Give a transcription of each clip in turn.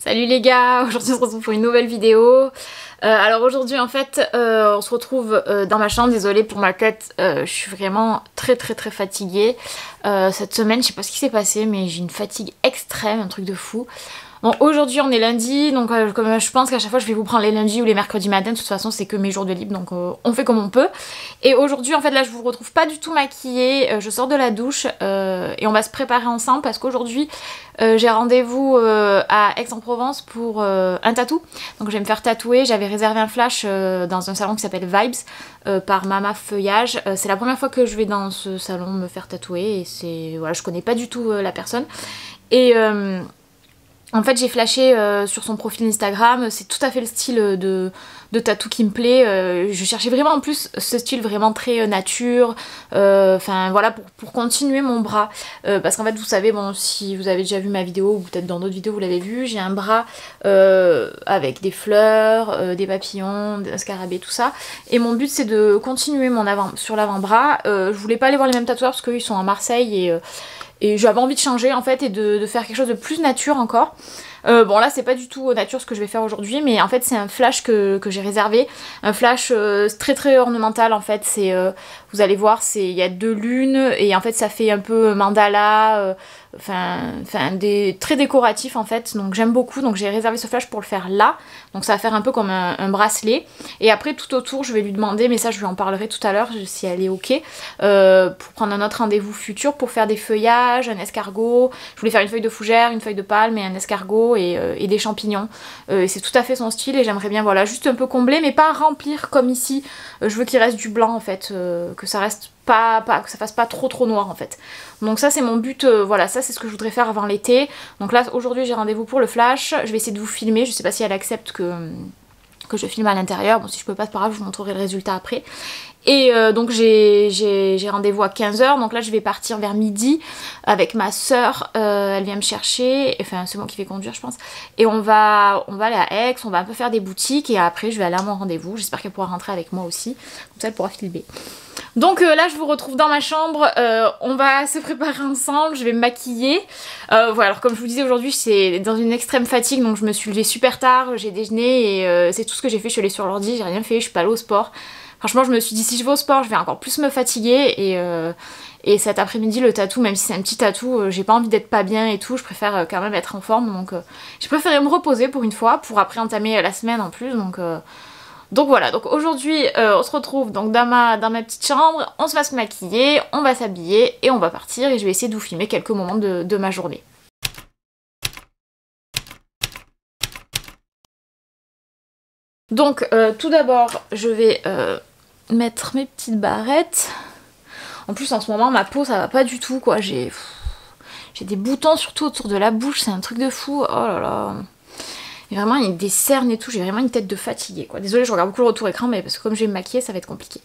Salut les gars, aujourd'hui on se retrouve pour une nouvelle vidéo. Alors aujourd'hui en fait on se retrouve dans ma chambre, désolée pour ma tête, je suis vraiment très fatiguée. Cette semaine je sais pas ce qui s'est passé mais j'ai une fatigue extrême, un truc de fou. Bon, aujourd'hui on est lundi, donc comme je pense qu'à chaque fois je vais vous prendre les lundis ou les mercredis matin, de toute façon c'est que mes jours de libre, donc on fait comme on peut. Et aujourd'hui en fait là je vous retrouve pas du tout maquillée, je sors de la douche et on va se préparer ensemble parce qu'aujourd'hui j'ai rendez-vous à Aix-en-Provence pour un tatou. Donc je vais me faire tatouer, j'avais réservé un flash dans un salon qui s'appelle Vibes par Mama Feuillage. C'est la première fois que je vais dans ce salon me faire tatouer et c'est voilà, je connais pas du tout la personne. Et en fait j'ai flashé sur son profil Instagram, c'est tout à fait le style de tatou qui me plaît. Je cherchais vraiment en plus ce style vraiment très nature, enfin voilà pour continuer mon bras. Parce qu'en fait vous savez, bon si vous avez déjà vu ma vidéo ou peut-être dans d'autres vidéos vous l'avez vu, j'ai un bras avec des fleurs, des papillons, des scarabées, tout ça. Et mon but c'est de continuer sur l'avant-bras. Je voulais pas aller voir les mêmes tatoueurs parce qu'ils sont à Marseille et j'avais envie de changer en fait et de faire quelque chose de plus nature encore. Bon là c'est pas du tout nature ce que je vais faire aujourd'hui, mais en fait c'est un flash que j'ai réservé. Un flash très ornemental en fait, c'est vous allez voir, il y a 2 lunes et en fait ça fait un peu mandala, très décoratif en fait, donc j'aime beaucoup, donc j'ai réservé ce flash pour le faire là, donc ça va faire un peu comme un bracelet. Et après tout autour je vais lui demander, mais ça je lui en parlerai tout à l'heure si elle est ok, pour prendre un autre rendez-vous futur pour faire des feuillages, un escargot. Je voulais faire une feuille de fougère, une feuille de palme et un escargot et des champignons. C'est tout à fait son style et j'aimerais bien voilà juste un peu combler mais pas remplir comme ici. Je veux qu'il reste du blanc en fait, que ça reste que ça fasse pas trop noir en fait. Donc ça c'est mon but, voilà, ça c'est ce que je voudrais faire avant l'été. Donc là aujourd'hui j'ai rendez-vous pour le flash, je vais essayer de vous filmer, je sais pas si elle accepte que je filme à l'intérieur. Bon si je peux pas c'est pas grave, je vous montrerai le résultat après. Et donc j'ai rendez-vous à 15 h, donc là je vais partir vers midi avec ma soeur, elle vient me chercher, enfin c'est moi qui vais conduire je pense, et on va aller à Aix, on va un peu faire des boutiques et après je vais aller à mon rendez-vous, j'espère qu'elle pourra rentrer avec moi aussi, comme ça elle pourra filmer. Donc là je vous retrouve dans ma chambre, on va se préparer ensemble, je vais me maquiller. Voilà, alors comme je vous disais aujourd'hui c'est dans une extrême fatigue, donc je me suis levée super tard, j'ai déjeuné et c'est tout ce que j'ai fait, je suis allée sur l'ordi, j'ai rien fait, je suis pas allée au sport. Franchement je me suis dit si je vais au sport je vais encore plus me fatiguer et cet après-midi le tatou, même si c'est un petit tatou, j'ai pas envie d'être pas bien et tout, je préfère quand même être en forme, donc j'ai préféré me reposer pour une fois, pour après entamer la semaine en plus, donc voilà, donc aujourd'hui on se retrouve donc dans ma petite chambre, on va se maquiller, on va s'habiller et on va partir et je vais essayer de vous filmer quelques moments de ma journée. Donc tout d'abord je vais mettre mes petites barrettes. En plus en ce moment ma peau ça va pas du tout quoi, j'ai des boutons surtout autour de la bouche, c'est un truc de fou, oh là là. Et vraiment il y a des cernes et tout, j'ai vraiment une tête de fatiguée quoi. Désolée je regarde beaucoup le retour écran mais parce que comme je vais me maquiller ça va être compliqué.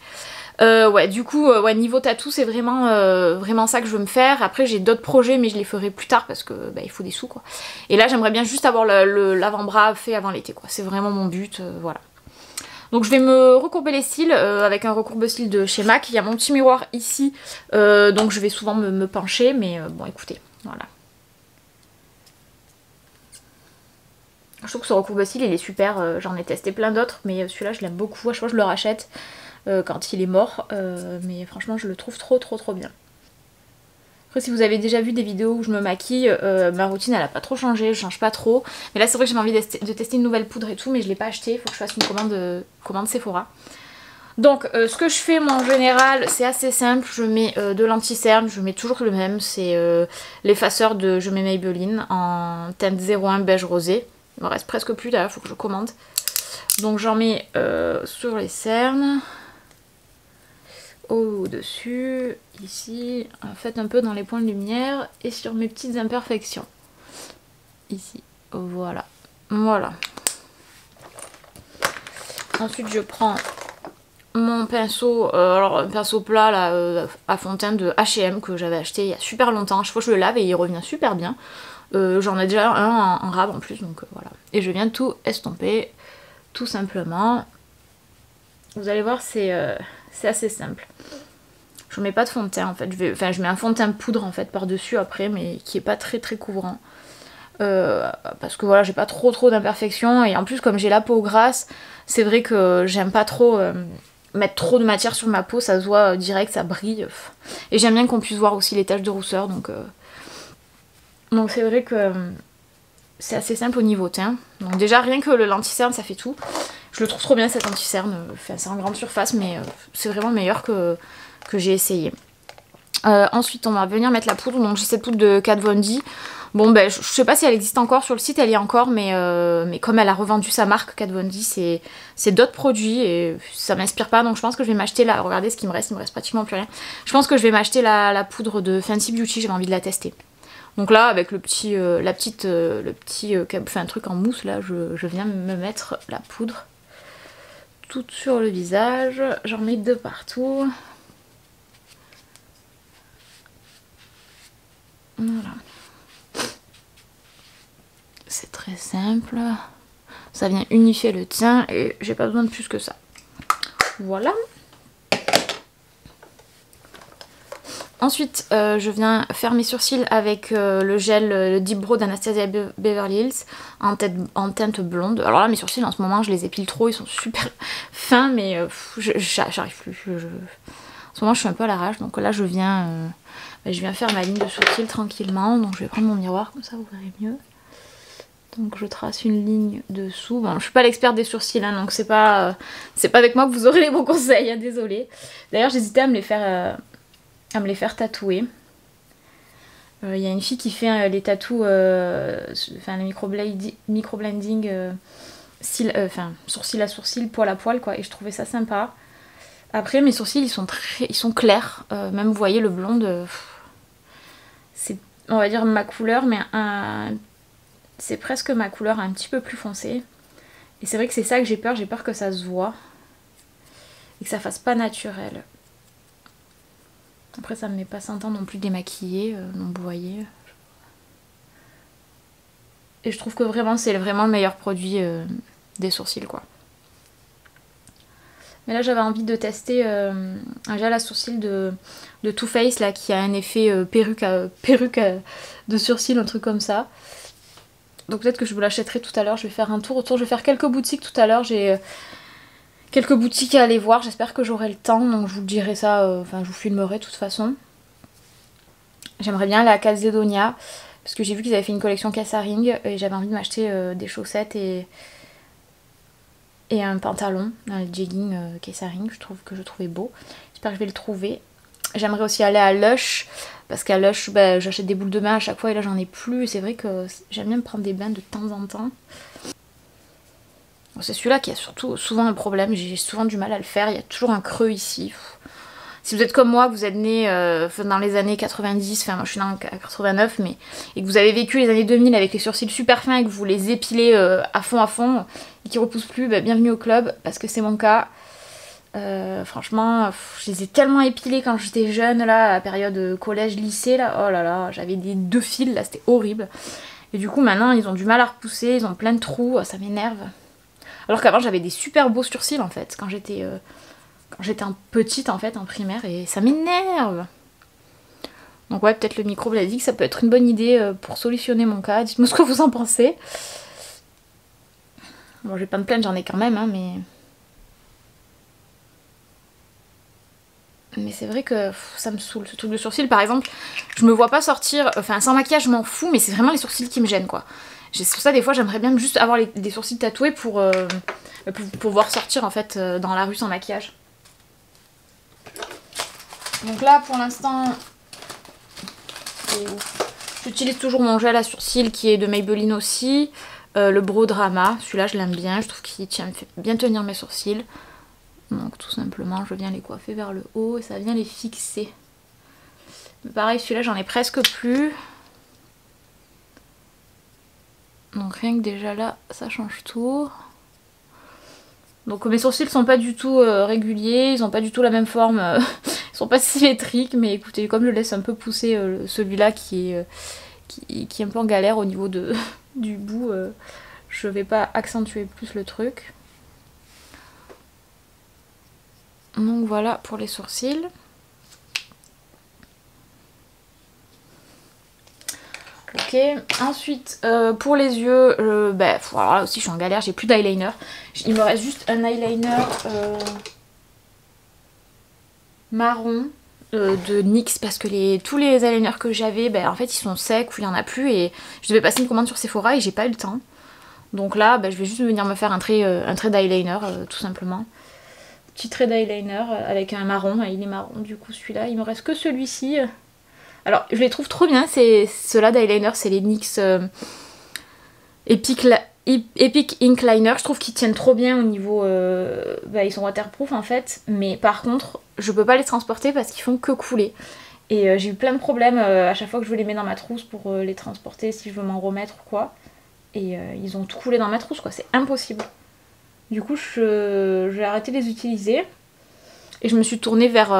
Ouais du coup ouais, niveau tatou c'est vraiment ça que je veux me faire. Après j'ai d'autres projets mais je les ferai plus tard parce que bah, il faut des sous quoi. Et là j'aimerais bien juste avoir l'avant-bras fait avant l'été quoi, c'est vraiment mon but, voilà. Donc je vais me recourber les cils avec un recourbe-cils de chez MAC. Il y a mon petit miroir ici, donc je vais souvent me pencher, mais bon écoutez, voilà. Je trouve que ce recourbe-cils il est super, j'en ai testé plein d'autres, mais celui-là je l'aime beaucoup, à chaque fois je le rachète quand il est mort, mais franchement je le trouve trop bien. Après si vous avez déjà vu des vidéos où je me maquille, ma routine elle a pas trop changé, je change pas trop. Mais là c'est vrai que j'ai envie de tester une nouvelle poudre et tout, mais je l'ai pas acheté, il faut que je fasse une commande Sephora. Donc ce que je fais moi en général c'est assez simple, je mets de l'anti-cerne, je mets toujours le même, c'est l'effaceur de Je mets Maybelline en teinte 01 beige rosé. Il me reste presque plus d'ailleurs, il faut que je commande. Donc j'en mets sur les cernes, au-dessus, ici, en fait un peu dans les points de lumière et sur mes petites imperfections. Ici, voilà. Ensuite je prends mon pinceau, alors un pinceau plat là, à fond de teint de H&M que j'avais acheté il y a super longtemps. Chaque fois je le lave et il revient super bien. J'en ai déjà un en rab en plus, donc voilà. Et je viens tout estomper, tout simplement. Vous allez voir c'est assez simple. Je mets pas de fond de teint en fait, je mets un fond de teint poudre en fait par dessus après, mais qui est pas très couvrant. parce que voilà, j'ai pas trop d'imperfections, et en plus comme j'ai la peau grasse, c'est vrai que j'aime pas trop mettre trop de matière sur ma peau, ça se voit direct, ça brille. Et j'aime bien qu'on puisse voir aussi les taches de rousseur, donc c'est vrai que c'est assez simple au niveau teint. Donc déjà rien que le lenti-cerne ça fait tout. Je le trouve trop bien cet anti-cerne, enfin, c'est en grande surface mais c'est vraiment le meilleur que j'ai essayé. Ensuite on va venir mettre la poudre, donc j'ai cette poudre de Kat Von D. Bon ben je sais pas si elle existe encore sur le site, elle y est encore, mais comme elle a revendu sa marque Kat Von D, c'est d'autres produits et ça m'inspire pas, donc je pense que je vais m'acheter la... Regardez ce qu'il me reste, il me reste pratiquement plus rien. Je pense que je vais m'acheter la poudre de Fenty Beauty, j'avais envie de la tester. Donc là avec le petit enfin, un truc en mousse là, je viens me mettre la poudre toute sur le visage, j'en mets de partout. Voilà. C'est très simple. Ça vient unifier le teint et j'ai pas besoin de plus que ça. Voilà. Ensuite, je viens faire mes sourcils avec le gel le Deep Brow d'Anastasia Beverly Hills en teinte blonde. Alors là, mes sourcils en ce moment, je les épile trop, ils sont super fins, mais j'arrive plus. En ce moment, je suis un peu à l'arrache, donc là, je viens faire ma ligne de sourcils tranquillement. Donc je vais prendre mon miroir, comme ça vous verrez mieux. Donc je trace une ligne dessous. Bon, je suis pas l'experte des sourcils, hein, donc c'est pas avec moi que vous aurez les bons conseils, hein, désolée. D'ailleurs, j'hésitais à me les faire tatouer. Il y a une fille qui fait les tatous, enfin le microblending sourcil à sourcil, poil à poil, quoi, et je trouvais ça sympa. Après mes sourcils ils sont clairs, même vous voyez le blonde, c'est on va dire ma couleur, mais c'est presque ma couleur un petit peu plus foncée. Et c'est vrai que c'est ça que j'ai peur que ça se voit et que ça fasse pas naturel. Après ça me met pas 100 ans non plus démaquillée, donc vous voyez. Et je trouve que vraiment c'est vraiment le meilleur produit des sourcils, quoi. Mais là j'avais envie de tester un gel à sourcils de Too Faced là, qui a un effet perruque de sourcils, un truc comme ça. Donc peut-être que je vous l'achèterai tout à l'heure, je vais faire un tour autour, je vais faire quelques boutiques tout à l'heure, j'ai quelques boutiques à aller voir, j'espère que j'aurai le temps, donc je vous le dirai ça, enfin je vous filmerai de toute façon. J'aimerais bien aller à Calzedonia, parce que j'ai vu qu'ils avaient fait une collection Kessaring, et j'avais envie de m'acheter des chaussettes et un pantalon, un jegging Kessaring, je trouvais beau. J'espère que je vais le trouver. J'aimerais aussi aller à Lush, parce qu'à Lush, j'achète des boules de bain à chaque fois et là j'en ai plus. Et c'est vrai que j'aime bien me prendre des bains de temps en temps. Bon, c'est celui-là qui a surtout souvent un problème, j'ai souvent du mal à le faire, il y a toujours un creux ici. Si vous êtes comme moi, que vous êtes né dans les années 90, enfin moi je suis née en 89, mais, et que vous avez vécu les années 2000 avec les sourcils super fins et que vous les épilez à fond et qui repoussent plus, bienvenue au club, parce que c'est mon cas. Franchement, je les ai tellement épilés quand j'étais jeune, là, à la période collège-lycée, là, oh là là, j'avais des 2 fils, là, c'était horrible. Et du coup, maintenant, ils ont du mal à repousser, ils ont plein de trous, ça m'énerve. Alors qu'avant, j'avais des super beaux sourcils, en fait, quand j'étais petite, en fait, en primaire, et ça m'énerve. Donc ouais, peut-être le microblading, ça peut être une bonne idée pour solutionner mon cas. Dites-moi ce que vous en pensez. Bon, je vais pas me plaindre, j'en ai quand même, hein, mais c'est vrai que ça me saoule, ce truc de sourcil. Par exemple, je me vois pas sortir, enfin sans maquillage je m'en fous, mais c'est vraiment les sourcils qui me gênent, quoi. C'est pour ça des fois j'aimerais bien juste avoir des sourcils tatoués pour pouvoir sortir en fait dans la rue sans maquillage. Donc là pour l'instant, j'utilise toujours mon gel à sourcils qui est de Maybelline aussi. Le Brow Drama, celui-là je l'aime bien, je trouve qu'il me fait bien tenir mes sourcils. Donc tout simplement je viens les coiffer vers le haut et ça vient les fixer. Mais pareil, celui-là j'en ai presque plus. Donc rien que déjà là ça change tout. Donc mes sourcils sont pas du tout réguliers, ils ont pas du tout la même forme, ils sont pas symétriques, mais écoutez, comme je laisse un peu pousser celui-là qui est un peu en galère au niveau du bout, je vais pas accentuer plus le truc. Donc voilà pour les sourcils. Donc ok. Ensuite, pour les yeux, alors là aussi je suis en galère, j'ai plus d'eyeliner. Il me reste juste un eyeliner marron de NYX parce que tous les eyeliners que j'avais, en fait ils sont secs ou il y en a plus et je devais passer une commande sur Sephora et j'ai pas eu le temps. Donc là, je vais juste venir me faire un trait d'eyeliner tout simplement. Petit trait d'eyeliner avec un marron, il est marron du coup celui-là. Il me reste que celui-ci. Alors je les trouve trop bien, ceux-là d'eyeliner, c'est les NYX Epic Ink Liner. Je trouve qu'ils tiennent trop bien au niveau... ils sont waterproof en fait, mais par contre je peux pas les transporter parce qu'ils font que couler. Et j'ai eu plein de problèmes à chaque fois que je les mets dans ma trousse pour les transporter si je veux m'en remettre ou quoi. Et ils ont tout coulé dans ma trousse quoi, c'est impossible. Du coup j'ai arrêté de les utiliser et je me suis tournée vers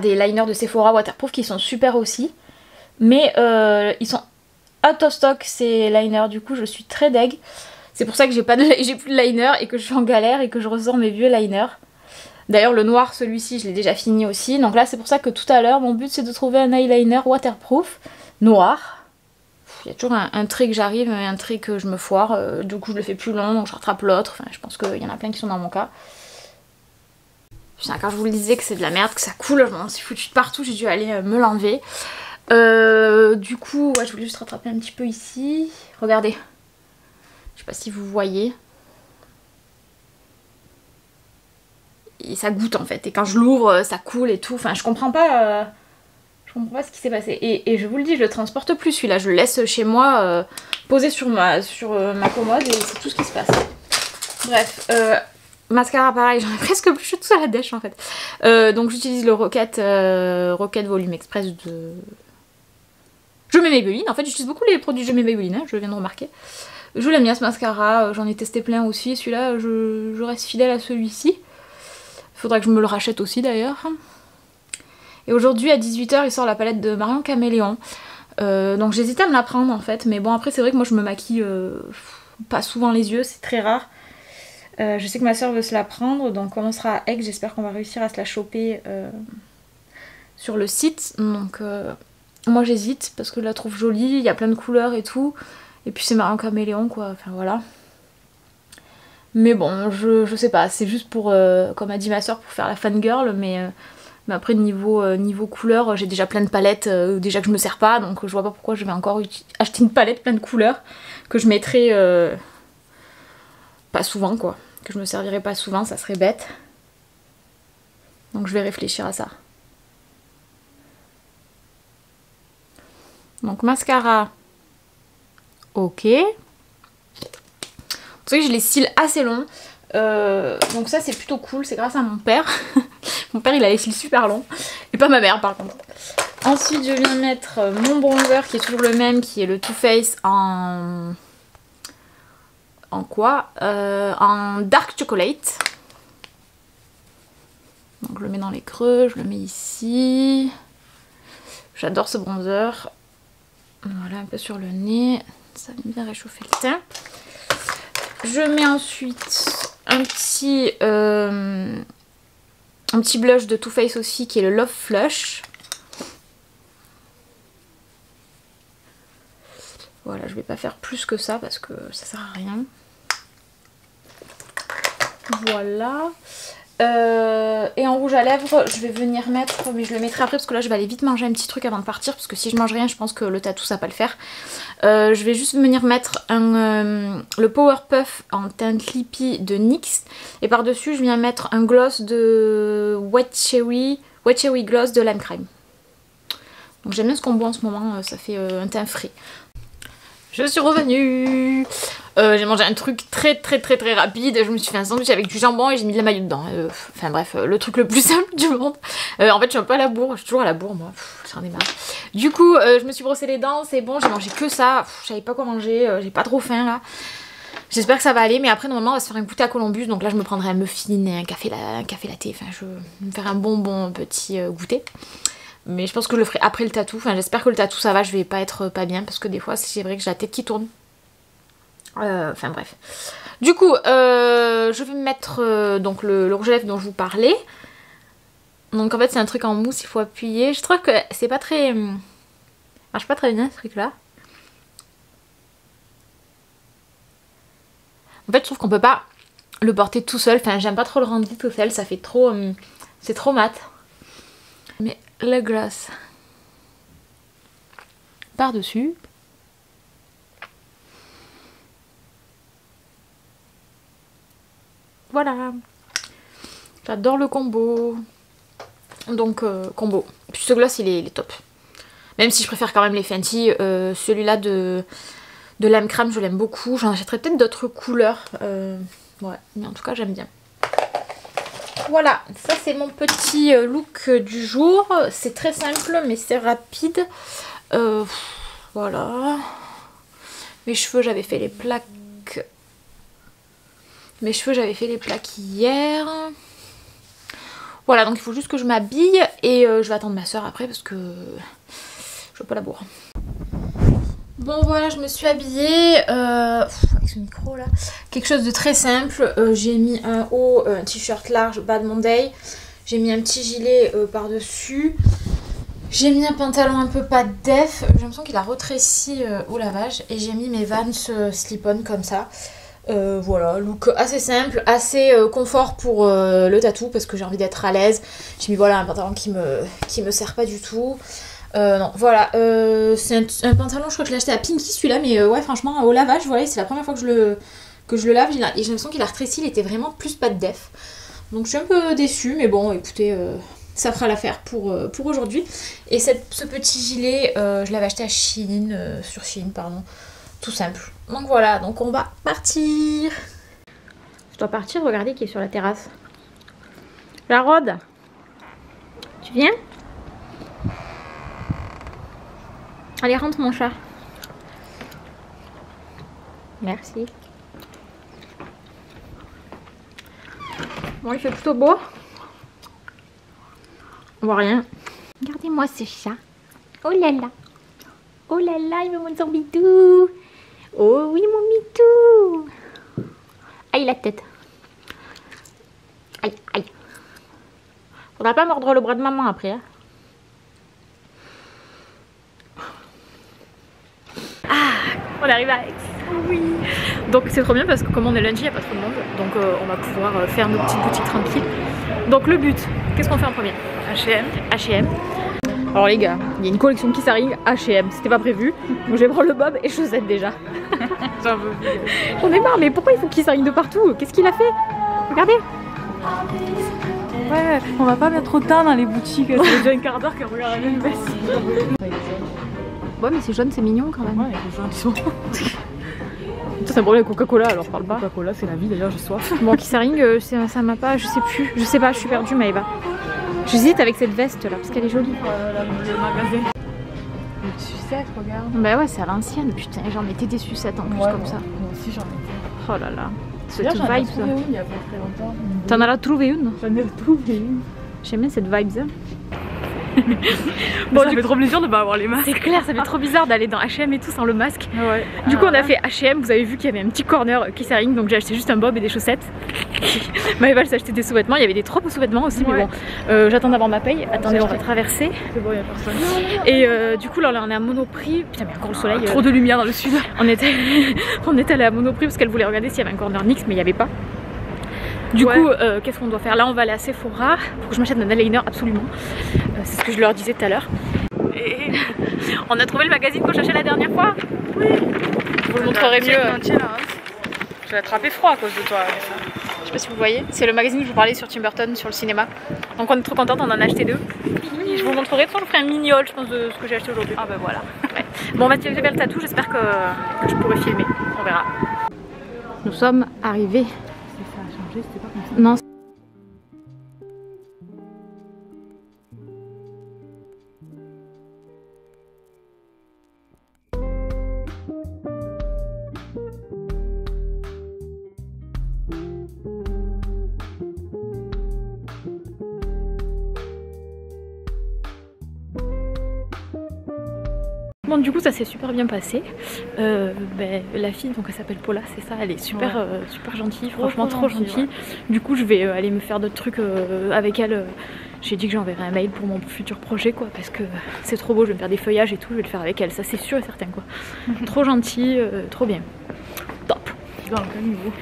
des liners de Sephora waterproof qui sont super aussi. Mais ils sont out of stock ces liners, du coup je suis très deg. C'est pour ça que j'ai plus de liner et que je suis en galère et que je ressors mes vieux liners. D'ailleurs le noir, celui-ci, je l'ai déjà fini aussi. Donc là c'est pour ça que tout à l'heure mon but c'est de trouver un eyeliner waterproof noir. Il y a toujours un trait que j'arrive et un trait que je me foire. Du coup je le fais plus long donc je rattrape l'autre. Enfin je pense qu'il y en a plein qui sont dans mon cas. Putain, quand je vous le disais que c'est de la merde, que ça coule, je m'en suis foutue de partout, j'ai dû aller me l'enlever. Du coup, je voulais juste rattraper un petit peu ici. Regardez. Je sais pas si vous voyez. Et ça goûte en fait. Et quand je l'ouvre, ça coule et tout. Enfin, je comprends pas ce qui s'est passé. Et je vous le dis, je le transporte plus celui-là. Je le laisse chez moi, posé sur ma commode et c'est tout ce qui se passe. Bref, mascara pareil, j'en ai presque plus, je suis tout à la dèche en fait. Donc j'utilise le Rocket Volume Express de... Je mets Maybelline, en fait j'utilise beaucoup les produits de Maybelline, je viens de remarquer. Je l'aime bien ce mascara, j'en ai testé plein aussi, celui-là je reste fidèle à celui-ci. Il faudra que je me le rachète aussi d'ailleurs. Et aujourd'hui à 18 h il sort la palette de Marion Caméléon. Donc j'hésitais à me la prendre en fait, mais bon après c'est vrai que moi je me maquille pas souvent les yeux, c'est très rare. Je sais que ma soeur veut se la prendre, donc quand on sera à Aix, j'espère qu'on va réussir à se la choper sur le site. Donc moi j'hésite parce que je la trouve jolie, il y a plein de couleurs et tout. Et puis c'est Marion Caméléon quoi, enfin voilà. Mais bon, je sais pas, c'est juste pour, comme a dit ma soeur, pour faire la fangirl, mais après niveau couleur, j'ai déjà plein de palettes déjà que je me sers pas, donc je vois pas pourquoi je vais encore acheter une palette plein de couleurs que je mettrai pas souvent quoi. Que je me servirai pas souvent, ça serait bête. Donc je vais réfléchir à ça. Donc mascara, ok. Vous savez que j'ai les cils assez longs. Donc ça c'est plutôt cool, c'est grâce à mon père. Mon père il a les cils super longs. Et pas ma mère par contre. Ensuite je viens mettre mon bronzer qui est toujours le même, qui est le Too Faced en quoi en Dark Chocolate. Donc je le mets dans les creux, je le mets ici. J'adore ce bronzer. Voilà, un peu sur le nez. Ça vient bien réchauffer le teint. Je mets ensuite un petit blush de Too Faced aussi qui est le Love Flush. Voilà, je vais pas faire plus que ça parce que ça sert à rien. Voilà. Et en rouge à lèvres, je vais venir mettre, mais je le mettrai après parce que là je vais aller vite manger un petit truc avant de partir parce que si je mange rien, je pense que le tatou ça va pas le faire. Je vais juste venir mettre le Powerpuff en teinte Lippy de NYX et par dessus je viens mettre un gloss de Wet Cherry Gloss de Lime Crime. Donc j'aime bien ce combo en ce moment, ça fait un teint frais. Je suis revenue. J'ai mangé un truc très rapide. Je me suis fait un sandwich avec du jambon et j'ai mis de la mayo dedans. Enfin bref, le truc le plus simple du monde. En fait je suis un peu à la bourre, je suis toujours à la bourre moi. J'en ai marre. Du coup je me suis brossé les dents, c'est bon, j'ai mangé que ça. Je savais pas quoi manger, j'ai pas trop faim là. J'espère que ça va aller, mais après normalement on va se faire un goûter à Columbus. Donc là je me prendrai un muffin et un café latte. Enfin je vais me faire un bon petit goûter. Mais je pense que je le ferai après le tatou. Enfin j'espère que le tatou ça va, je vais pas être pas bien parce que des fois c'est vrai que j'ai la tête qui tourne. Enfin bref. Du coup je vais mettre donc le rouge à lèvres dont je vous parlais. Donc en fait c'est un truc en mousse, il faut appuyer. Je trouve que c'est pas très... marche pas très bien ce truc là. En fait je trouve qu'on peut pas le porter tout seul, enfin j'aime pas trop le rendu tout seul, ça fait trop... c'est trop mat. Mais la glace par dessus. Voilà. J'adore le combo. Donc combo. Puis ce gloss il est top. Même si je préfère quand même les Fenty, celui-là de Lime Crame je l'aime beaucoup. J'en achèterai peut-être d'autres couleurs. Ouais, mais en tout cas j'aime bien. Voilà, ça c'est mon petit look du jour. C'est très simple mais c'est rapide. Voilà. Mes cheveux j'avais fait les plaques. Mes cheveux j'avais fait les plaques hier. Voilà, donc il faut juste que je m'habille et je vais attendre ma soeur après parce que je veux pas la bourre. Bon voilà, je me suis habillée avec ce micro là. Quelque chose de très simple. J'ai mis un haut, un t-shirt large Bad Monday. J'ai mis un petit gilet par-dessus. J'ai mis un pantalon un peu pas def. J'ai l'impression qu'il a rétréci au lavage. Et j'ai mis mes Vans slip-on comme ça. Voilà, look assez simple, assez confort pour le tatou parce que j'ai envie d'être à l'aise. J'ai mis voilà un pantalon qui me sert pas du tout. Non, voilà, c'est un pantalon, je crois que je l'ai acheté à Pinky celui-là, mais ouais franchement au lavage, voilà, c'est la première fois que je le lave. J'ai l'impression qu'il a rétréci, il était vraiment plus pas de def. Donc je suis un peu déçue, mais bon écoutez, ça fera l'affaire pour aujourd'hui. Et ce petit gilet, je l'avais acheté à Shein, sur Shein pardon. Tout simple. Donc voilà, donc on va partir. Je dois partir, regardez qui est sur la terrasse. Jarod, tu viens? Allez, rentre mon chat. Merci. Bon, il fait plutôt beau. On voit rien. Regardez-moi ce chat. Oh là là. Oh là là, il me montre son bidou. Oh oui, mon mitou. Aïe, la tête. Aïe, aïe. Faudra pas mordre le bras de maman après. Hein. Ah, on arrive à Aix. Oui. Donc c'est trop bien parce que comme on est lundi, il n'y a pas trop de monde. Donc on va pouvoir faire nos petites boutiques tranquilles. Donc le but, qu'est-ce qu'on fait en premier? H&M. Alors les gars, il y a une collection qui s'arrive H&M, c'était pas prévu. Donc je vais prendre le bob et chaussettes déjà. J'en ai marre, mais pourquoi il faut qu'il s'arrive de partout? Qu'est-ce qu'il a fait? Regardez. Ouais, on va pas mettre autant dans les boutiques, ça fait déjà un quart d'heure qu'on regarde la même veste. Ouais mais c'est jaune, c'est mignon quand même. Ouais, les gens qui sont... Ça c'est un problème avec Coca-Cola alors je parle pas. Coca-Cola c'est la vie d'ailleurs, j'ai soif. Bon Kissaring, ça m'a pas, je sais plus, je sais pas, je suis perdue Maëva. J'hésite avec cette veste là parce qu'elle est jolie. Le magasin. Les sucettes, regarde. Bah ouais, c'est à l'ancienne, putain, j'en mettais des sucettes en plus comme ça. Moi aussi j'en ai. Oh là là. Cette vibe ça. Il y a pas très longtemps. T'en as trouvé une? J'en ai trouvé une. J'aime bien cette vibe. Bon, ça fait trop plaisir de pas avoir les masques. C'est clair, ça fait trop bizarre d'aller dans H&M et tout sans le masque. Ouais. Du coup on a fait H&M, vous avez vu qu'il y avait un petit corner Kissaring, donc j'ai acheté juste un bob et des chaussettes. Maëva elle s'est acheté des sous-vêtements, il y avait des trop beaux sous-vêtements aussi, mais bon, j'attends d'avoir ma paye. Attendez, on va traverser. C'est bon, il y a personne. Et du coup là on est à Monoprix. Putain mais encore le soleil. Trop de lumière dans le sud. On est allé à Monoprix parce qu'elle voulait regarder s'il y avait un corner NYX mais il n'y avait pas. Du coup, qu'est-ce qu'on doit faire? Là, on va aller à Sephora pour que je m'achète un eyeliner absolument. C'est ce que je leur disais tout à l'heure. Et on a trouvé le magazine qu'on cherchait la dernière fois. Oui. Je vous le montrerai mieux. Je vais attraper froid à cause de toi. Je sais pas si vous voyez. C'est le magazine que je vous parlais sur Tim Burton, sur le cinéma. Donc on est trop contente, on en a acheté 2. Et je vous montrerai. Je ferai un mini-haul, je pense, de ce que j'ai acheté aujourd'hui. Ah ben voilà. Ouais. Bon, Mathieu fait le tatou. J'espère que je pourrai filmer. On verra. Nous sommes arrivés. Ça a changé, c'était pas comme ça. Non. Bon du coup ça s'est super bien passé. La fille donc elle s'appelle Paula, c'est ça, elle est super, super gentille, franchement trop gentille. Du coup je vais aller me faire d'autres trucs avec elle. J'ai dit que j'enverrais un mail pour mon futur projet quoi, parce que c'est trop beau, je vais me faire des feuillages et tout, je vais le faire avec elle, ça c'est sûr et certain quoi. Trop gentil, trop bien. Top. Dans le même niveau.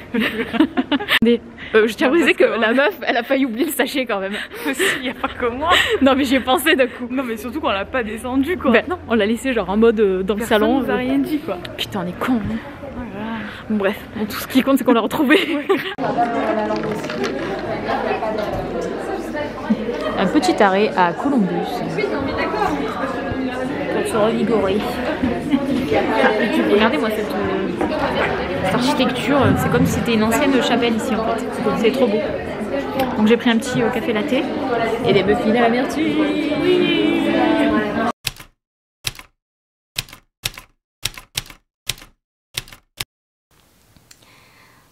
Mais je tiens à préciser que la meuf, elle a failli oublier le sachet quand même. Aussi, y a pas que moi. Non mais j'y ai pensé d'un coup. Non mais surtout qu'on l'a pas descendu quoi. Ben non, on l'a laissé genre en mode dans le salon. Personne nous a rien dit quoi. Putain on est con. Hein. Voilà. Bon, bref, bon, tout ce qui compte c'est qu'on l'a retrouvé. Un petit arrêt à Columbus. Pour se revigorer. Regardez-moi cette architecture, c'est comme si c'était une ancienne chapelle ici en fait. C'est trop beau. Donc j'ai pris un petit café latte et des muffins à la myrtille. Oui.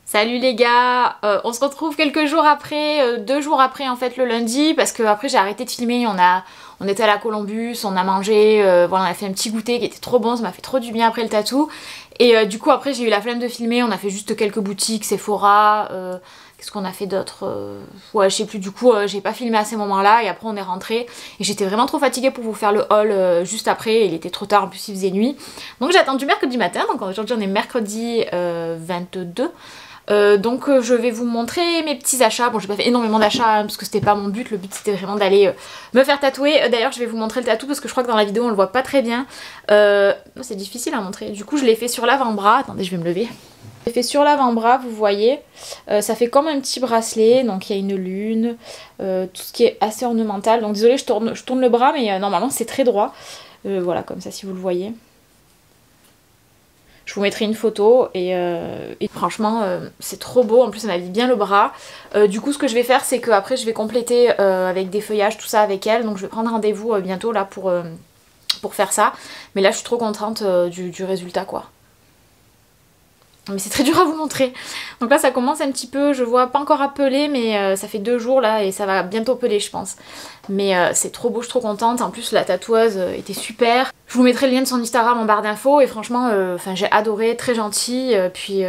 Salut les gars, on se retrouve quelques jours après, 2 jours après en fait le lundi, parce que après j'ai arrêté de filmer, on était à la Columbus, on a mangé, voilà, on a fait un petit goûter qui était trop bon, ça m'a fait trop du bien après le tatou. Et du coup après j'ai eu la flemme de filmer, on a fait juste quelques boutiques, Sephora, qu'est-ce qu'on a fait d'autre, ouais je sais plus, du coup j'ai pas filmé à ces moments-là et après on est rentré et j'étais vraiment trop fatiguée pour vous faire le haul juste après, il était trop tard, en plus il faisait nuit. Donc j'ai attendu mercredi matin, donc aujourd'hui on est mercredi 22. Donc je vais vous montrer mes petits achats. Bon j'ai pas fait énormément d'achats hein, parce que c'était pas mon but, le but c'était vraiment d'aller me faire tatouer. D'ailleurs je vais vous montrer le tatou parce que je crois que dans la vidéo on le voit pas très bien. C'est difficile à montrer, du coup je l'ai fait sur l'avant-bras. Attendez je vais me lever. Je l'ai fait sur l'avant-bras, vous voyez, ça fait comme un petit bracelet, donc il y a une lune, tout ce qui est assez ornemental. Donc désolée je tourne le bras mais normalement c'est très droit. Voilà comme ça si vous le voyez. Je vous mettrai une photo et franchement c'est trop beau, en plus ça m'habille bien le bras. Du coup ce que je vais faire c'est que après je vais compléter avec des feuillages tout ça avec elle, donc je vais prendre rendez-vous bientôt là pour faire ça. Mais là je suis trop contente du résultat quoi. Mais c'est très dur à vous montrer. Donc là ça commence un petit peu, je vois pas encore à peler mais ça fait 2 jours là et ça va bientôt peler je pense. Mais c'est trop beau, je suis trop contente. En plus la tatoueuse était super. Je vous mettrai le lien de son Instagram en barre d'infos et franchement j'ai adoré, très gentil. Puis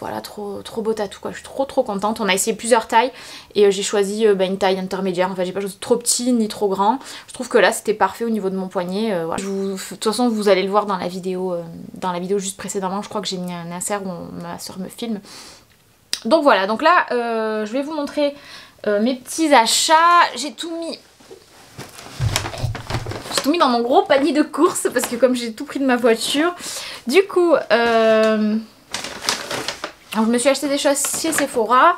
voilà, trop beau tatou quoi. Je suis trop contente. On a essayé plusieurs tailles et j'ai choisi une taille intermédiaire. Enfin j'ai pas choisi trop petit ni trop grand. Je trouve que là c'était parfait au niveau de mon poignet. Voilà. De toute façon vous allez le voir dans la vidéo juste précédemment. Je crois que j'ai mis un insert où ma soeur me filme. Donc voilà, donc là je vais vous montrer mes petits achats. J'ai tout mis dans mon gros panier de courses parce que comme j'ai tout pris de ma voiture, du coup alors je me suis acheté des choses chez Sephora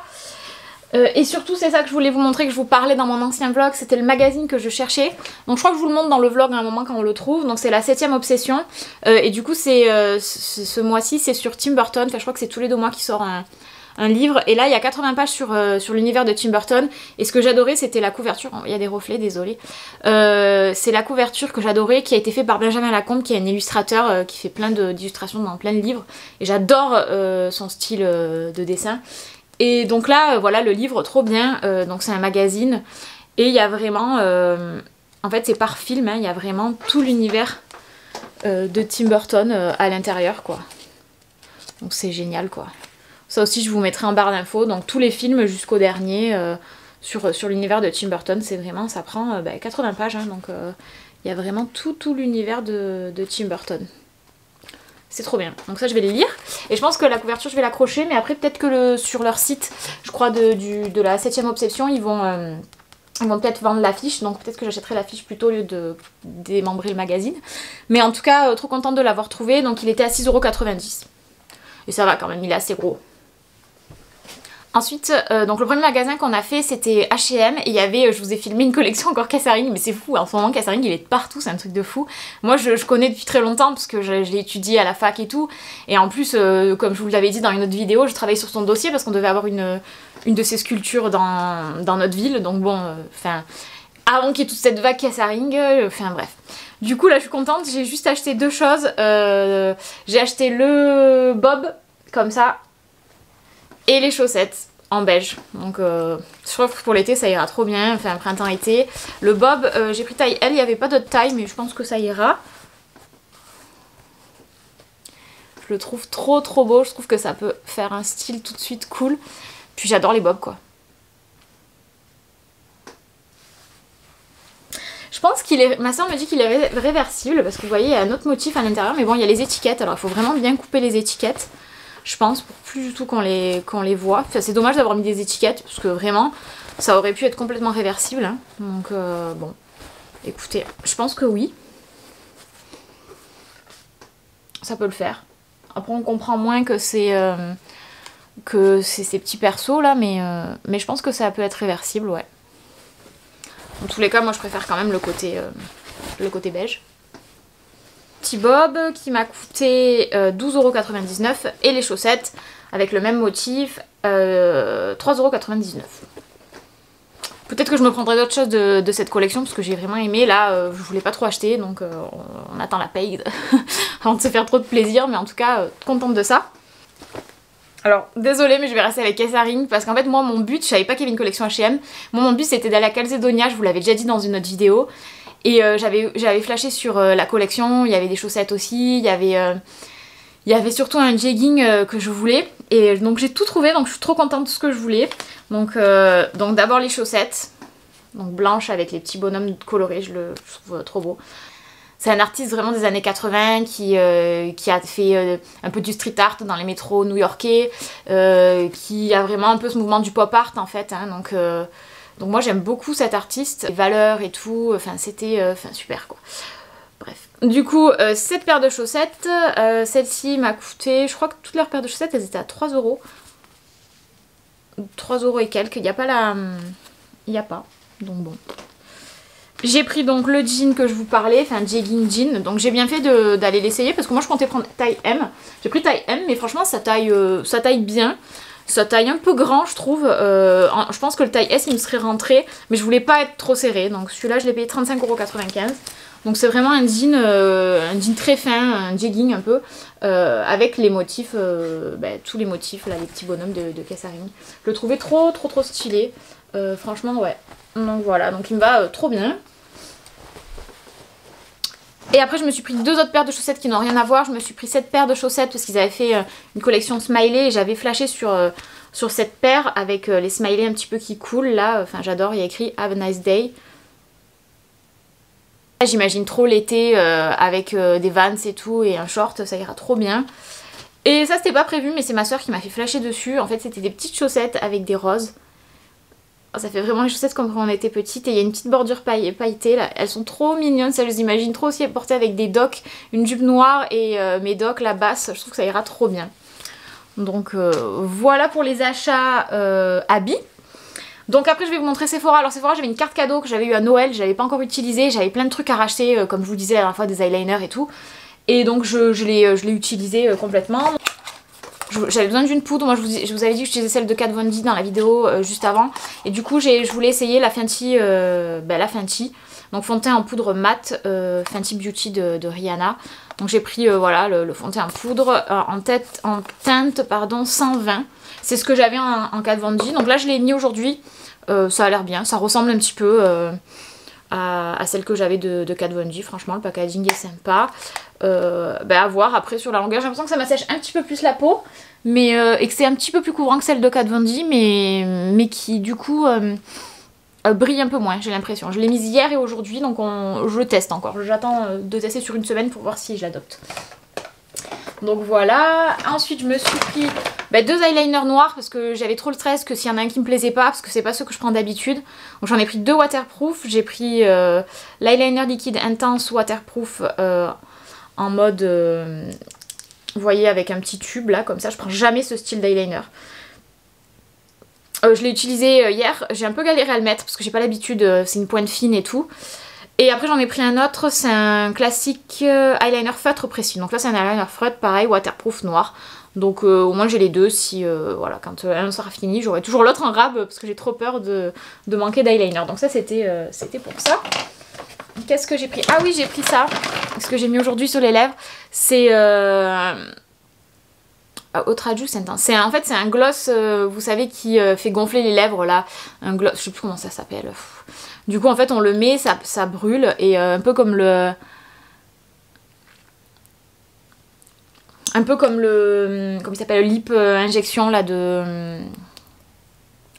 et surtout c'est ça que je voulais vous montrer, que je vous parlais dans mon ancien vlog, c'était le magazine que je cherchais. Donc je crois que je vous le montre dans le vlog à un moment quand on le trouve. Donc c'est la 7ème obsession et du coup c'est ce mois-ci c'est sur Tim Burton. Enfin je crois que c'est tous les 2 mois qu'il sort un livre et là il y a 80 pages sur l'univers de Tim Burton et ce que j'adorais c'était la couverture, il y a des reflets désolé, c'est la couverture que j'adorais qui a été faite par Benjamin Lacombe qui est un illustrateur qui fait plein d'illustrations dans plein de livres et j'adore son style de dessin. Et donc là voilà le livre trop bien, donc c'est un magazine et il y a vraiment en fait c'est par film, hein, il y a vraiment tout l'univers de Tim Burton à l'intérieur quoi, donc c'est génial quoi. Ça aussi je vous mettrai en barre d'infos, donc tous les films jusqu'au dernier sur l'univers de Tim Burton, c'est vraiment, ça prend 80 pages, hein, donc il y a vraiment tout l'univers de Tim Burton. C'est trop bien, donc ça je vais les lire, et je pense que la couverture je vais l'accrocher, mais après peut-être que sur leur site, je crois de la 7ème obsession, ils vont peut-être vendre l'affiche, donc peut-être que j'achèterai l'affiche plutôt au lieu de démembrer le magazine. Mais en tout cas, trop contente de l'avoir trouvé, donc il était à 6,90 €. Et ça va quand même, il est assez gros. Ensuite, donc le premier magasin qu'on a fait c'était H&M et il y avait, je vous ai filmé une collection encore Casaring, mais c'est fou, en ce moment Casaring il est partout, c'est un truc de fou. Moi je connais depuis très longtemps parce que je l'ai étudié à la fac et tout, et en plus comme je vous l'avais dit dans une autre vidéo, je travaille sur son dossier parce qu'on devait avoir une de ses sculptures dans notre ville, donc bon, avant qu'il y ait toute cette vague Casaring, enfin bref. Du coup là je suis contente, j'ai juste acheté 2 choses, j'ai acheté le bob comme ça, et les chaussettes en beige. Donc je crois que pour l'été ça ira trop bien, enfin printemps-été. Le bob, j'ai pris taille L, il n'y avait pas d'autre taille mais je pense que ça ira. Je le trouve trop beau, je trouve que ça peut faire un style tout de suite cool. Puis j'adore les bobs quoi. qu'il est... Ma soeur me dit qu'il est réversible parce que vous voyez, il y a un autre motif à l'intérieur. Mais bon, il y a les étiquettes. Alors, il faut vraiment bien couper les étiquettes. Je pense, pour plus du tout qu'on les voit. Enfin, c'est dommage d'avoir mis des étiquettes parce que vraiment, ça aurait pu être complètement réversible. Hein. Donc, bon, écoutez, je pense que oui. Ça peut le faire. Après, on comprend moins que c'est ces petits persos là, mais je pense que ça peut être réversible, ouais. Dans tous les cas, moi je préfère quand même le côté beige. Petit bob qui m'a coûté 12,99 € et les chaussettes avec le même motif 3,99 €. Peut-être que je me prendrai d'autres choses de cette collection parce que j'ai vraiment aimé. Là, je voulais pas trop acheter, donc on attend la paye avant de se faire trop de plaisir, mais en tout cas, contente de ça. Alors, désolée, mais je vais rester avec Kessaring parce qu'en fait, moi, mon but, je savais pas qu'il y avait une collection H&M. Moi, mon but, c'était d'aller à Calzedonia, je vous l'avais déjà dit dans une autre vidéo. Et j'avais flashé sur la collection, il y avait des chaussettes aussi, il y avait surtout un jegging que je voulais. Et donc, j'ai tout trouvé, donc je suis trop contente de ce que je voulais. Donc d'abord les chaussettes, donc blanches avec les petits bonhommes colorés, je trouve trop beau. C'est un artiste vraiment des années 80 qui a fait un peu du street art dans les métros new-yorkais, qui a vraiment un peu ce mouvement du pop art en fait, hein, donc moi j'aime beaucoup cet artiste, les valeurs et tout, enfin c'était super quoi. Bref. Du coup, cette paire de chaussettes, celle-ci m'a coûté, je crois que toutes leurs paires de chaussettes elles étaient à 3 €. 3 € et quelques, il n'y a pas la... Il n'y a pas, donc bon. J'ai pris donc le jean que je vous parlais, enfin jegging jean, donc j'ai bien fait d'aller l'essayer parce que moi je comptais prendre taille M. J'ai pris taille M mais franchement ça taille bien, ça taille un peu grand je trouve. Je pense que le taille S il me serait rentré mais je voulais pas être trop serré, donc celui-là je l'ai payé 35,95 €. Donc c'est vraiment un jean très fin, un jegging un peu, avec les motifs, tous les motifs là, les petits bonhommes de Kessaring. Je le trouvais trop stylé, franchement ouais. Donc voilà, donc il me va trop bien. Et après je me suis pris deux autres paires de chaussettes qui n'ont rien à voir. Je me suis pris cette paire de chaussettes parce qu'ils avaient fait une collection smiley et j'avais flashé sur cette paire avec les smileys un petit peu qui coulent là. Enfin j'adore, il y a écrit Have a nice day. J'imagine trop l'été avec des Vans et tout et un short, ça ira trop bien. Et ça c'était pas prévu mais c'est ma soeur qui m'a fait flasher dessus. En fait c'était des petites chaussettes avec des roses. Ça fait vraiment les chaussettes comme quand on était petite et il y a une petite bordure pailletée là. Elles sont trop mignonnes, ça je les imagine trop aussi portées avec des docks, une jupe noire et mes docks la basse, je trouve que ça ira trop bien. Donc voilà pour les achats habits. Donc après je vais vous montrer Sephora. Alors Sephora j'avais une carte cadeau que j'avais eu à Noël, je l'avais pas encore utilisée, j'avais plein de trucs à racheter comme je vous disais la dernière fois, des eyeliners et tout. Et donc je l'ai utilisé complètement. J'avais besoin d'une poudre, moi je vous avais dit que j'utilisais celle de Kat Von D dans la vidéo juste avant. Et du coup je voulais essayer la Fenty, donc fond de teint en poudre mat, Fenty Beauty de Rihanna. Donc j'ai pris voilà le fond de teint en poudre en teinte 120. C'est ce que j'avais en Kat Von D. Donc là je l'ai mis aujourd'hui, ça a l'air bien, ça ressemble un petit peu à celle que j'avais de Kat Von D. Franchement le packaging est sympa. À voir après sur la longueur, j'ai l'impression que ça m'assèche un petit peu plus la peau mais, et que c'est un petit peu plus couvrant que celle de Kat Von D mais qui du coup brille un peu moins, j'ai l'impression. Je l'ai mise hier et aujourd'hui donc je le teste encore, j'attends de tester sur une semaine pour voir si je l'adopte. Donc voilà, ensuite je me suis pris deux eyeliners noirs parce que j'avais trop le stress que s'il y en a un qui me plaisait pas, parce que c'est pas ceux que je prends d'habitude. Donc j'en ai pris deux waterproof, j'ai pris l'eyeliner liquide intense waterproof en mode, vous voyez avec un petit tube là comme ça, je prends jamais ce style d'eyeliner. Je l'ai utilisé hier, j'ai un peu galéré à le mettre parce que j'ai pas l'habitude, c'est une pointe fine et tout. Et après j'en ai pris un autre, c'est un classique eyeliner feutre précis. Donc là c'est un eyeliner feutre pareil, waterproof noir. Donc au moins j'ai les deux si voilà, quand un sera fini j'aurai toujours l'autre en rab parce que j'ai trop peur de manquer d'eyeliner. Donc ça c'était pour ça. Qu'est-ce que j'ai pris? Ah oui j'ai pris ça, ce que j'ai mis aujourd'hui sur les lèvres. C'est Outraju, c'est en fait c'est un gloss vous savez qui fait gonfler les lèvres là. Un gloss, je sais plus comment ça s'appelle. Du coup en fait on le met, ça brûle et un peu comme le... comment il s'appelle, le lip injection là de...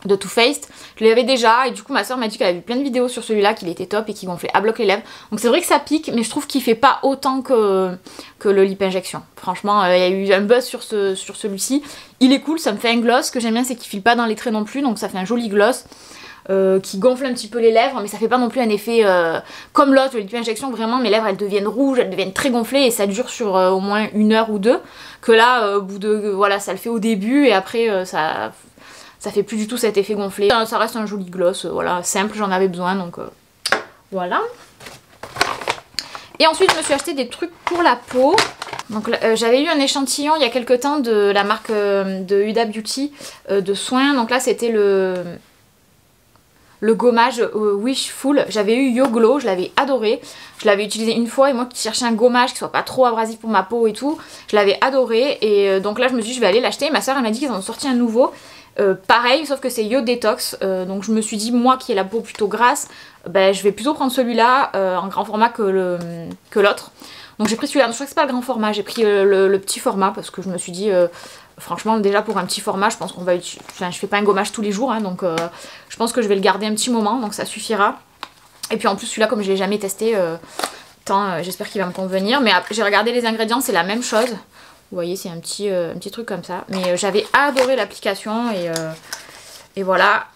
de Too Faced. Je l'avais déjà et du coup ma soeur m'a dit qu'elle avait vu plein de vidéos sur celui-là, qu'il était top et qu'il gonflait à bloc les lèvres. Donc c'est vrai que ça pique, mais je trouve qu'il fait pas autant que le lip injection. Franchement, il y a eu un buzz sur celui-ci. Il est cool, ça me fait un gloss. Ce que j'aime bien, c'est qu'il file pas dans les traits non plus, donc ça fait un joli gloss. Qui gonfle un petit peu les lèvres, mais ça fait pas non plus un effet comme l'autre, le lip injection. Vraiment mes lèvres elles deviennent rouges, elles deviennent très gonflées et ça dure sur au moins 1 heure ou 2. Que là au bout de voilà, ça le fait au début et après ça fait plus du tout cet effet gonflé. Ça reste un joli gloss, voilà, simple, j'en avais besoin donc voilà. Et ensuite je me suis acheté des trucs pour la peau. Donc j'avais eu un échantillon il y a quelques temps de la marque de Huda Beauty de soins. Donc là c'était le gommage Wishful. J'avais eu Yo Glow, je l'avais adoré. Je l'avais utilisé une fois et moi qui cherchais un gommage qui soit pas trop abrasif pour ma peau et tout, je l'avais adoré. Et donc là je me suis dit je vais aller l'acheter. Ma soeur elle m'a dit qu'ils en ont sorti un nouveau. Pareil, sauf que c'est Yo Detox. Donc je me suis dit moi qui ai la peau plutôt grasse, ben, je vais plutôt prendre celui-là en grand format que l'autre. Donc j'ai pris celui-là. Je crois que c'est pas le grand format, j'ai pris le petit format parce que je me suis dit... franchement déjà pour un petit format je pense qu'on va utiliser, enfin je fais pas un gommage tous les jours hein, donc je pense que je vais le garder un petit moment donc ça suffira. Et puis en plus celui-là comme je l'ai jamais testé, j'espère qu'il va me convenir. Mais j'ai regardé les ingrédients, c'est la même chose. Vous voyez c'est un petit truc comme ça. Mais j'avais adoré l'application et voilà.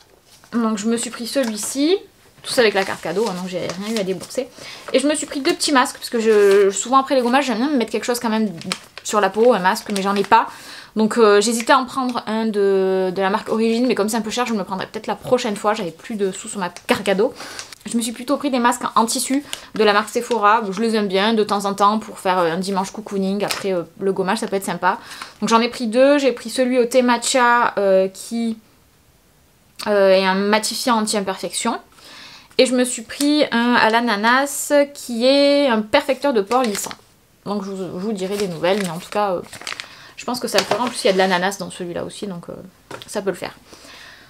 Donc je me suis pris celui-ci. Tout ça avec la carte cadeau, hein, donc j'ai rien eu à débourser. Et je me suis pris 2 petits masques parce que souvent après les gommages j'aime bien me mettre quelque chose quand même sur la peau, un masque, mais j'en ai pas. Donc j'hésitais à en prendre un de la marque Origine, mais comme c'est un peu cher, je me le prendrai peut-être la prochaine fois. J'avais plus de sous sur ma carte cadeau. Je me suis plutôt pris des masques en tissu de la marque Sephora. Je les aime bien de temps en temps pour faire un dimanche cocooning. Après le gommage, ça peut être sympa. Donc j'en ai pris 2. J'ai pris celui au thé matcha qui est un matifiant anti-imperfection. Et je me suis pris un à l'ananas qui est un perfecteur de pores lissant. Donc je vous dirai des nouvelles, mais en tout cas... je pense que ça le fera. En plus il y a de l'ananas dans celui-là aussi, donc ça peut le faire.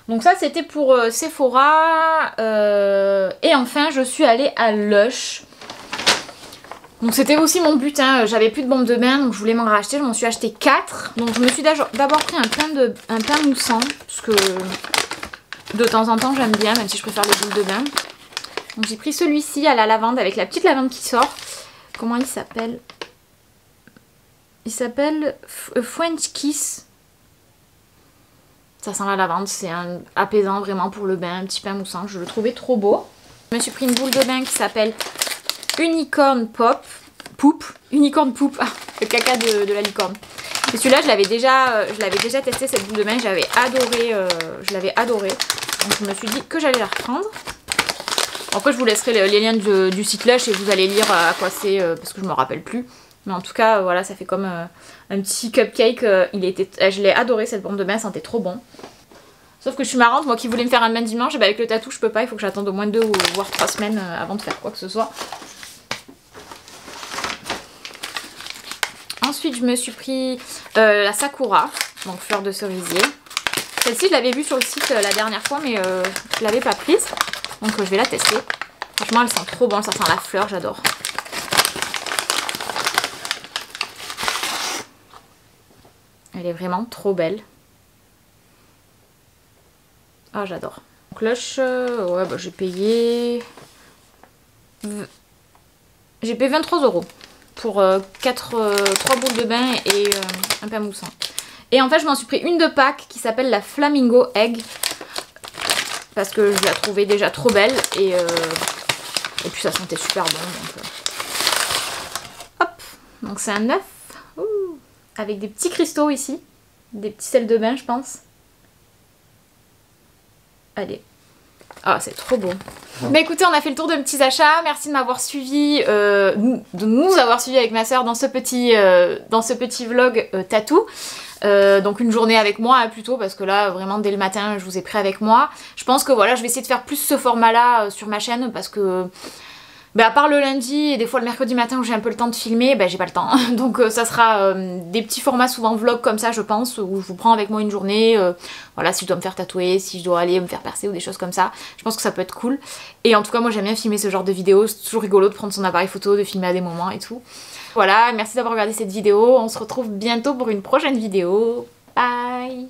Donc ça c'était pour Sephora. Et enfin je suis allée à Lush. Donc c'était aussi mon but, hein. J'avais plus de bombe de bain donc je voulais m'en racheter. Je m'en suis acheté 4. Donc je me suis d'abord pris un pain moussant. Parce que de temps en temps j'aime bien, même si je préfère les boules de bain. Donc j'ai pris celui-ci à la lavande avec la petite lavande qui sort. Comment il s'appelle ? Il s'appelle French Kiss. Ça sent la lavande, c'est un apaisant vraiment pour le bain, un petit pain moussant, je le trouvais trop beau. Je me suis pris une boule de bain qui s'appelle Unicorn Poop, le caca de la licorne. Et celui-là je l'avais déjà testé cette boule de bain, j'avais adoré, je l'avais adoré. Donc je me suis dit que j'allais la reprendre. Après je vous laisserai les liens du site Lush et vous allez lire à quoi c'est parce que je me rappelle plus. Mais en tout cas voilà, ça fait comme un petit cupcake. Je l'ai adoré cette bombe de bain, elle sentait trop bon. Sauf que je suis marrante, moi qui voulais me faire un bain dimanche, et bah avec le tatou je peux pas, il faut que j'attende au moins 2 ou voire 3 semaines avant de faire quoi que ce soit. Ensuite je me suis pris la Sakura, donc fleur de cerisier. Celle-ci je l'avais vue sur le site la dernière fois mais je l'avais pas prise. Donc je vais la tester. Franchement elle sent trop bon, ça sent la fleur, j'adore. Elle est vraiment trop belle. Ah j'adore. Donc Lush, ouais bah j'ai payé 23 € pour 3 boules de bain et un pain moussant. Et en fait je m'en suis pris une de Pâques qui s'appelle la Flamingo Egg. Parce que je la trouvais déjà trop belle et puis ça sentait super bon. Donc, hop, donc c'est un œuf avec des petits cristaux ici, des petits sels de bain je pense. Allez, ah c'est trop beau. Mais écoutez, on a fait le tour de mes petits achats. Merci de m'avoir suivi, de nous avoir suivi avec ma soeur dans ce petit vlog tatou. Donc une journée avec moi hein, plutôt parce que là vraiment dès le matin je vous ai pris avec moi. Je pense que voilà je vais essayer de faire plus ce format là sur ma chaîne parce que à part le lundi et des fois le mercredi matin où j'ai un peu le temps de filmer, j'ai pas le temps. Donc ça sera des petits formats souvent vlog comme ça je pense où je vous prends avec moi une journée. Voilà si je dois me faire tatouer, si je dois aller me faire percer ou des choses comme ça. Je pense que ça peut être cool. Et en tout cas moi j'aime bien filmer ce genre de vidéos. C'est toujours rigolo de prendre son appareil photo, de filmer à des moments et tout. Voilà, merci d'avoir regardé cette vidéo. On se retrouve bientôt pour une prochaine vidéo. Bye!